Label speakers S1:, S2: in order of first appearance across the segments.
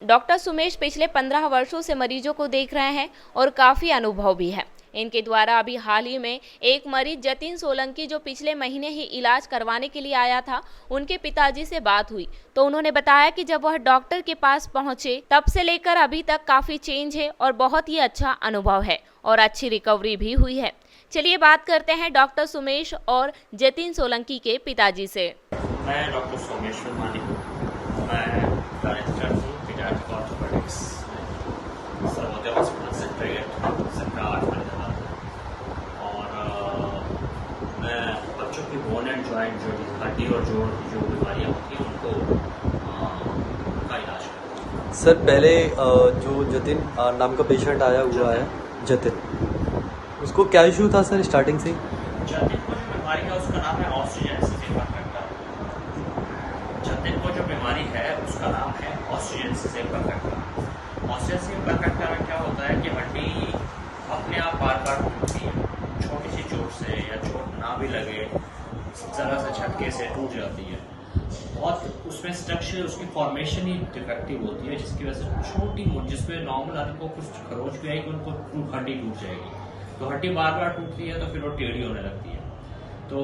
S1: Doctor Sumesh पिछले 15 वर्षों से मरीजों को देख रहे हैं और काफ़ी अनुभव भी है। इनके द्वारा अभी हाल ही में एक मरीज जतिन सोलंकी जो पिछले महीने ही इलाज करवाने के लिए आया था, उनके पिताजी से बात हुई तो उन्होंने बताया कि जब वह डॉक्टर के पास पहुंचे तब से लेकर अभी तक काफ़ी चेंज है और बहुत ही अच्छा अनुभव है और अच्छी रिकवरी भी हुई है। चलिए बात करते हैं डॉक्टर सुमेश और जतिन सोलंकी के पिताजी से।
S2: मैं डॉक्टर सोमेश वर्मानी हूँ। मैं डायरेक्टर हूँ paediatric orthopaedics Sarvodaya hospital sector 8 Faridabad में। और मैं बच्चों की बोन एंड जॉइंट जो हड्डी और जोड़ की जो बीमारियाँ होती हैं उनको उनका इलाज करता हूँ।
S3: सर पहले जो जतिन नाम का पेशेंट आया हुआ है जतिन, उसको क्या इशू था सर स्टार्टिंग से?
S2: जतिन को जो बीमारी है उसका नाम है ऑस्टियोजेनेसिस इम्परफेक्टा। जतिन को जो बीमारी है उसका नाम है ऑस्टियोजेनेसिस इम्परफेक्टा। ऑस्टियोजेनेसिस इम्परफेक्टा में क्या होता है कि हड्डी अपने आप बार बार टूटती है, छोटी सी चोट से या चोट ना भी लगे जरा सा झटके से टूट जाती है और उसमें स्ट्रक्चर उसकी फॉर्मेशन ही डिफेक्टिव होती है, जिसकी वजह से छोटी जिसमें नॉर्मल आदमी को कुछ खरोच भी आएगी उनको हड्डी टूट जाएगी। तो हड्डी बार बार टूटती है तो फिर वो टेढ़ी होने लगती है। तो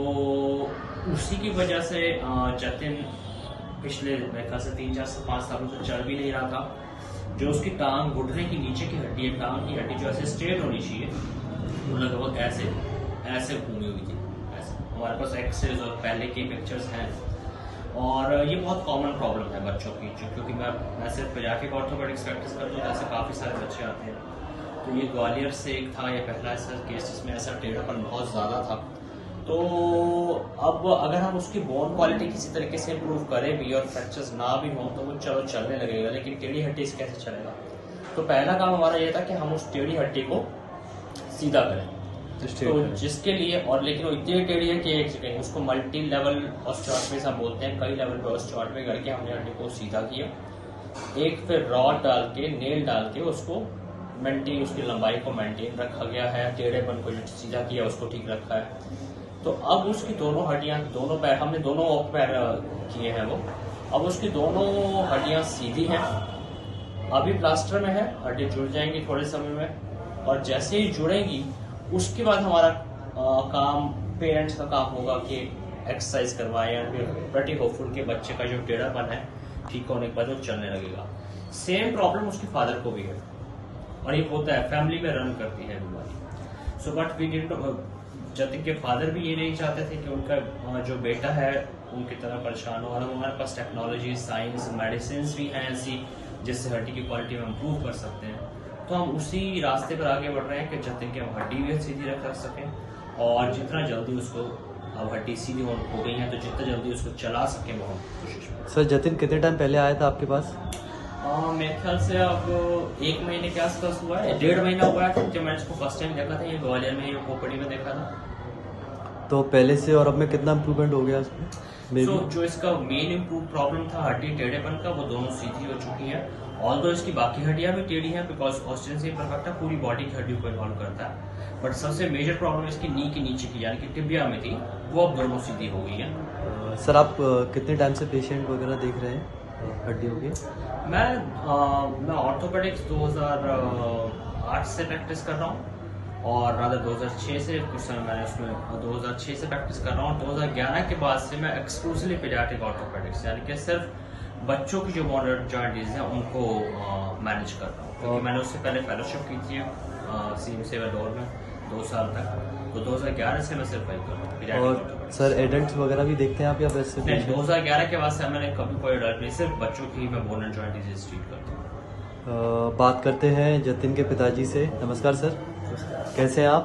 S2: उसी की वजह से जतिन पिछले मेरे ख्याल से 3-4 से 5 सालों से चल भी नहीं रहा था। जो उसकी टांग घुटने की नीचे की हड्डी है, टांग की हड्डी जो ऐसे स्ट्रेट होनी चाहिए, वो लगभग ऐसे ऐसे घूमी हुई थी। ऐसे हमारे पास एक्सरेज और पहले के पिक्चर्स हैं और ये बहुत कॉमन प्रॉब्लम है बच्चों की, क्योंकि मैं सिर्फ पीडियाट्रिक ऑर्थोपेडिक्स प्रैक्टिस करता हूँ, ऐसे काफ़ी सारे बच्चे आते हैं। तो ये ग्वालियर से एक था, ये पहला ऐसा केस जिसमें ऐसा टेढ़ापन बहुत ज़्यादा था। तो अब अगर हम उसकी बोन क्वालिटी किसी तरीके से इम्प्रूव करें भी और फ्रैक्चर्स ना भी हों तो वो चलो चलने लगेगा, लेकिन टेढ़ी हड्डी से कैसे चलेगा? तो पहला काम हमारा ये था कि हम उस टेढ़ी हड्डी को सीधा करें। तो जिसके लिए और लेकिन वो इतनी टेढ़ी है कि एक सेकेंड उसको मल्टी लेवल ऑस्टियोटॉमी हम बोलते हैं, कई लेवल पे ऑस्टियोटॉमी करके हमने हड्डी को सीधा किया। एक फिर रॉड डाल के नेल डाल के उसको मेंटेन, उसकी लंबाई को मेंटेन रखा गया है, टेढ़ेपन को जो सीधा किया उसको ठीक रखा है। तो अब उसकी दोनों हड्डियां, दोनों पैर, हमने दोनों पैर किए हैं वो, अब उसकी दोनों हड्डियां सीधी हैं। अभी प्लास्टर में है, हड्डी जुड़ जाएंगी थोड़े समय में और जैसे ही जुड़ेंगी उसके बाद हमारा काम, पेरेंट्स का काम होगा कि एक्सरसाइज करवाएं या फिर प्रटी होपफुल के बच्चे का जो टेढ़ापन है ठीक होने के बाद वो चलने लगेगा। सेम प्रॉब्लम उसके फादर को भी है और ये होता है, फैमिली में रन करती है बीमारी। So but we did Jatin के फादर भी ये नहीं चाहते थे कि उनका जो बेटा है उनकी तरह परेशान हो, और हमारे पास टेक्नोलॉजी, साइंस, मेडिसिन भी हैं ऐसी जिससे हड्डी की क्वालिटी में इम्प्रूव कर सकते हैं। तो हम उसी रास्ते पर आगे बढ़ रहे हैं कि जतिन की हम हड्डी भी सीधी रख सकें और जितना जल्दी उसको, अब हड्डी सीधी हो गई है तो जितना जल्दी उसको चला सकें वो हम कोशिश करें।
S3: सर जतिन कितने टाइम पहले आया था आपके पास?
S2: मेरे ख्याल से अब 1 महीने के आसपास हुआ है, 1.5 महीना हुआ है जब मैंने इसको फर्स्ट टाइम देखा था। ये ग्वालियर में, ये खोपड़ी में देखा था।
S3: तो पहले से और अब में कितना इम्प्रूवमेंट हो गया उसमें?
S2: जो इसका मेन इम्प्रूव प्रॉब्लम था हड्डी टेढ़ेपन का, वो दोनों सीधी हो चुकी है। ऑल्दो इसकी बाकी हड्डियां भी टेढ़ी हैं बिकॉज ऑस्टियोजेनेसिस इम्परफेक्टा पूरी बॉडी की हड्डियों को इन्वॉल्व करता है, बट सबसे मेजर प्रॉब्लम इसकी नी के नीचे की यानी कि टिबिया में थी, वो अब दोनों सीधी हो गई है।
S3: सर आप कितने टाइम से पेशेंट वगैरह देख रहे हैं हड्डियों के?
S2: मैं ऑर्थोपेडिक्स 2008 से प्रैक्टिस कर रहा हूँ और रादर 2006 से, कुछ समय मैंने उसमें 2006 से प्रैक्टिस कर रहा हूँ। 2011 के बाद से मैं एक्सक्लूसिवली पीडियाट्रिक ऑर्थोपेडिक्स यानी कि सिर्फ बच्चों की जो मॉडर्न जॉइंट डिजीज हैं उनको मैनेज कर रहा हूँ, क्योंकि मैंने उससे पहले फेलोशिप की थी CMC वेलोर में 2 साल तक। तो 2011 से मैं सिर्फ वही कर रहा हूँ।
S3: और सर एडल्ट्स वगैरह भी देखते हैं आप या वैसे?
S2: नहीं, 2011 के बाद से मैंने कभी कोई एडल्ट नहीं, सिर्फ बच्चों की मैं bone and joint disease treat करता हूँ।
S3: बात करते हैं जतिन के पिताजी से। नमस्कार सर, कैसे हैं आप?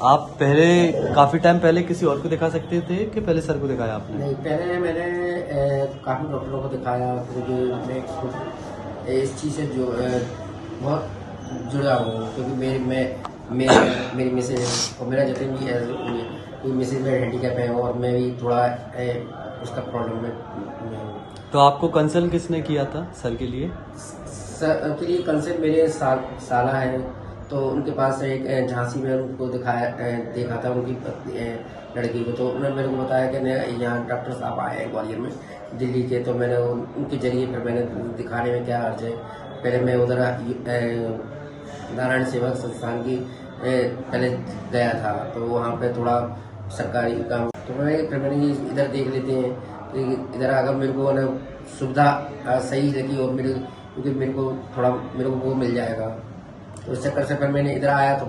S3: आप पहले काफ़ी टाइम पहले किसी और को दिखा सकते थे कि पहले सर को दिखाया आपने?
S4: नहीं, पहले मैंने काफ़ी डॉक्टरों को दिखाया, क्योंकि मैं खुद इस चीज़ से जो बहुत जुड़ा हूँ, क्योंकि मेरी मिसेज और मेरा जतिन भी है, मिसेज में हैंडीकैप है और मैं भी थोड़ा उसका प्रॉब्लम में हूँ।
S3: तो आपको कंसल्ट किसने किया था सर के लिए?
S4: सर के लिए कंसल्ट मेरे साला है, तो तो उनके पास एक झांसी में उनको देखा था उनकी लड़की को। तो उन्होंने मेरे को बताया कि यहाँ डॉक्टर साहब आए हैं ग्वालियर में दिल्ली के। तो मैंने उनके जरिए फिर मैंने दिखाने में क्या अर्ज है, पहले मैं उधर नारायण सेवक संस्थान की पहले गया था, तो वहाँ पे थोड़ा सरकारी काम, तो फिर मैंने इधर देख लेते हैं। तो इधर अगर मेरे को ना सुविधा सही लगी और क्योंकि मेरे को वो मिल जाएगा, तो इस चक्कर से फिर मैंने इधर आया। तो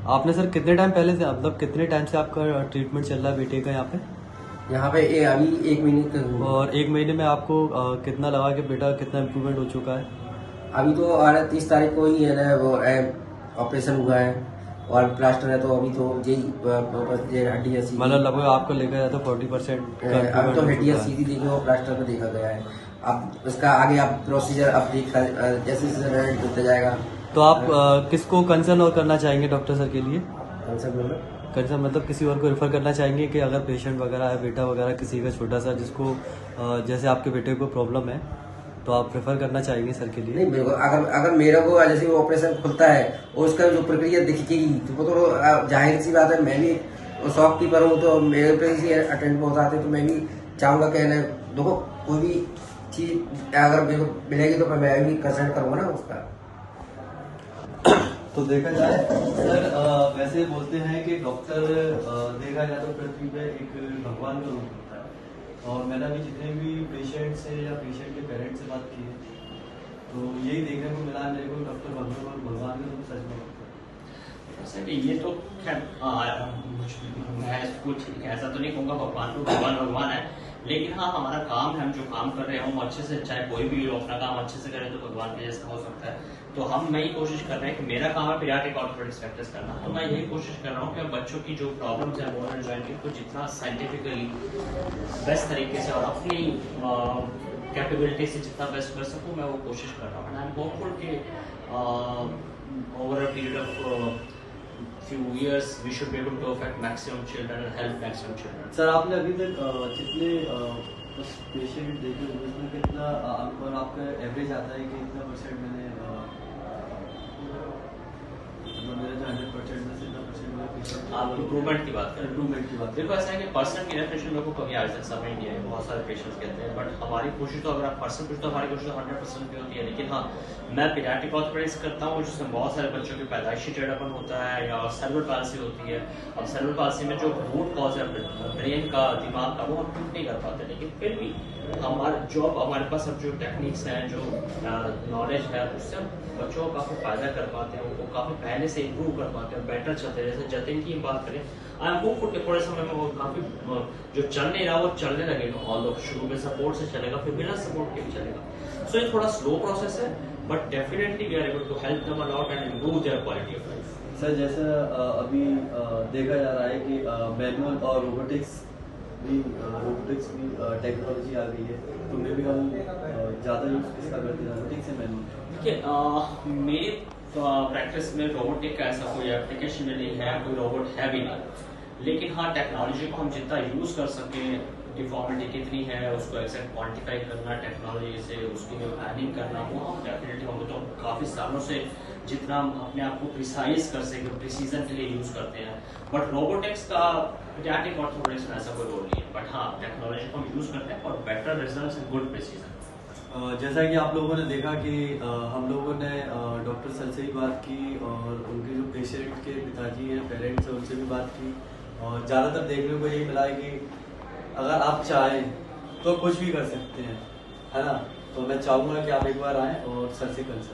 S3: आपने सर कितने टाइम पहले से, मतलब कितने टाइम से आपका ट्रीटमेंट चल रहा है बेटे का यहाँ पे
S4: अभी 1 महीने
S3: और 1 महीने में आपको कितना लगा कि बेटा कितना इम्प्रूवमेंट हो चुका है?
S4: अभी तो 30 तारीख को ही है ना वो ऑपरेशन हुआ है और प्लास्टर है, तो अभी तो यही हड्डियाँ सीधी,
S3: मतलब लगभग आपको लेकर जाता 40%।
S4: अभी तो हड्डियाँ सीधी देखी वो प्लास्टर पे देखा गया है। अब इसका आगे आप प्रोसीजर अब जैसे रिजल्ट होता जाएगा।
S3: तो आप किसको कंसर्न और करना चाहेंगे डॉक्टर सर के लिए?
S4: कंसर्न
S3: मतलब किसी और को रेफर करना चाहेंगे कि अगर पेशेंट वगैरह है, बेटा वगैरह किसी का छोटा सा जिसको जैसे आपके बेटे को प्रॉब्लम है, तो आप रेफर करना चाहेंगे सर के लिए?
S4: नहीं, मेरे को अगर मेरा को जैसे वो ऑपरेशन खुलता है और उसका जो प्रक्रिया दिखेगी तो वो तो जाहिर सी बात है, मैं भी शॉपकीपर हूँ, तो मेरे पे ही अटेंड पहुंच आते, तो मैं भी चाहूंगा कि देखो कोई भी चीज अगर मेरे को मिलेगी तो मैं भी कंसल्ट करूंगा ना उसका।
S3: तो देखा जाए सर, वैसे बोलते हैं कि डॉक्टर देखा जाए तो पृथ्वी पे एक भगवान का रूप होता है, और मैंने अभी जितने भी पेशेंट से या पेशेंट के पेरेंट्स से बात की है, तो यही देखने को मिला मेरे को, डॉक्टर भगवान का रूप सच में
S2: ऐसा कि ये तो खैर मैं कुछ ऐसा तो नहीं कहूँगा भगवान है, लेकिन हाँ हमारा काम है, हम जो काम कर रहे हैं हम अच्छे से, चाहे कोई भी अपना काम अच्छे से करे तो भगवान के जैसा हो सकता है। तो हम मैं ही कोशिश कर रहे हैं कि मेरा काम है पीडियाट्रिक ऑर्थोपेडिक्स प्रैक्टिस करना, तो मैं यही कोशिश कर रहा हूँ कि बच्चों की जो प्रॉब्लम्स है बोन एंड जॉइंट को जितना साइंटिफिकली बेस्ट तरीके से और अपनी कैपेबिलिटी से जितना बेस्ट कर सकूँ मैं वो कोशिश कर रहा हूँ। एंड आई एम होपफुल कि over a period of few years we should be able to affect maximum children and help maximum children.
S3: Sir आपने अभी तक कितने पेशेंट देखे हुए उसमें कितना और आपका एवरेज आता है कि इतना परसेंट मैंने मेरा जो 100% में से इतना परसेंट मेरा पेशेंट
S2: आप इम्प्रूवमेंट की बात करें, देखो ऐसा है कि पर्सन की डेफिनेशन मेरे को कभी आज तक समझ नहीं आई, बहुत सारे पेशेंट्स कहते हैं, बट हमारी कोशिश तो अगर आप पर्सन पूछते हो हमारी कोशिश तो 100% भी होती है। लेकिन हाँ मैं पीडियाट्रिक ऑर्थोपेडिक्स करता हूँ जिसमें बहुत सारे बच्चों की पैदाइशी टेढ़ापन होता है या सेरेब्रल पाल्सी होती है। अब सेरेब्रल पाल्सी में जो रूट कॉज है ब्रेन का, दिमाग का, वो हम ट्रीट नहीं कर पाते, लेकिन फिर भी हमारे पास अब जो टेक्निक्स हैं, जो नॉलेज है, उससे हम बच्चों को काफ़ी फायदा कर पाते हैं, उनको काफ़ी पहले से इम्प्रूव कर पाते हैं, बेटर चलते हैं। जैसे जतिन की बात करें, आई एम होपफुल के थोड़े समय में वो काफ़ी जो चल नहीं रहा वो चलने लगेगा, और लोग शुरू में सपोर्ट से चलेगा, फिर बिना सपोर्ट के भी चलेगा। सो ये थोड़ा स्लो प्रोसेस है, but definitely we are able to help them a lot and improve their quality of life.
S3: Sir जैसा अभी देखा जा रहा है कि मैनुअल और रोबोटिक्स भी टेक्नोलॉजी आ गई है, तो मे भी हम ज़्यादा यूज किसका करते हैं, रोबोटिक्स से मैनुअल?
S2: देखिए मेरी प्रैक्टिस में रोबोटिक का ऐसा कोई एप्लीकेशन में नहीं है, कोई रोबोट है भी नहीं, लेकिन हाँ टेक्नोलॉजी को हम जितना यूज़ कर सकें, डिफॉर्मिटी कितनी है उसको एक्सैक्ट क्वांटिफाई करना टेक्नोलॉजी से, उसकी जो प्लानिंग करना, वो हम डेफिनेटली हम तो काफ़ी सालों से जितना हम अपने आप को प्रिसाइज कर सकें, प्रिसीजन के लिए यूज़ करते हैं। बट रोबोटिक्स का पीडियाट्रिक ऑर्थोपेडिक्स में ऐसा कोई रोल नहीं है, बट हाँ टेक्नोलॉजी को हम यूज़ करते हैं और better results and good precision.
S3: जैसा कि आप लोगों ने देखा कि हम लोगों ने डॉक्टर सर से भी बात की और उनके जो पेशेंट के पिताजी हैं, पेरेंट्स हैं, उनसे भी बात की, और ज़्यादातर देखने को यही मिला है कि अगर आप चाहें तो कुछ भी कर सकते हैं, है ना। तो मैं चाहूँगा कि आप एक बार आएँ और सर से कंसल्ट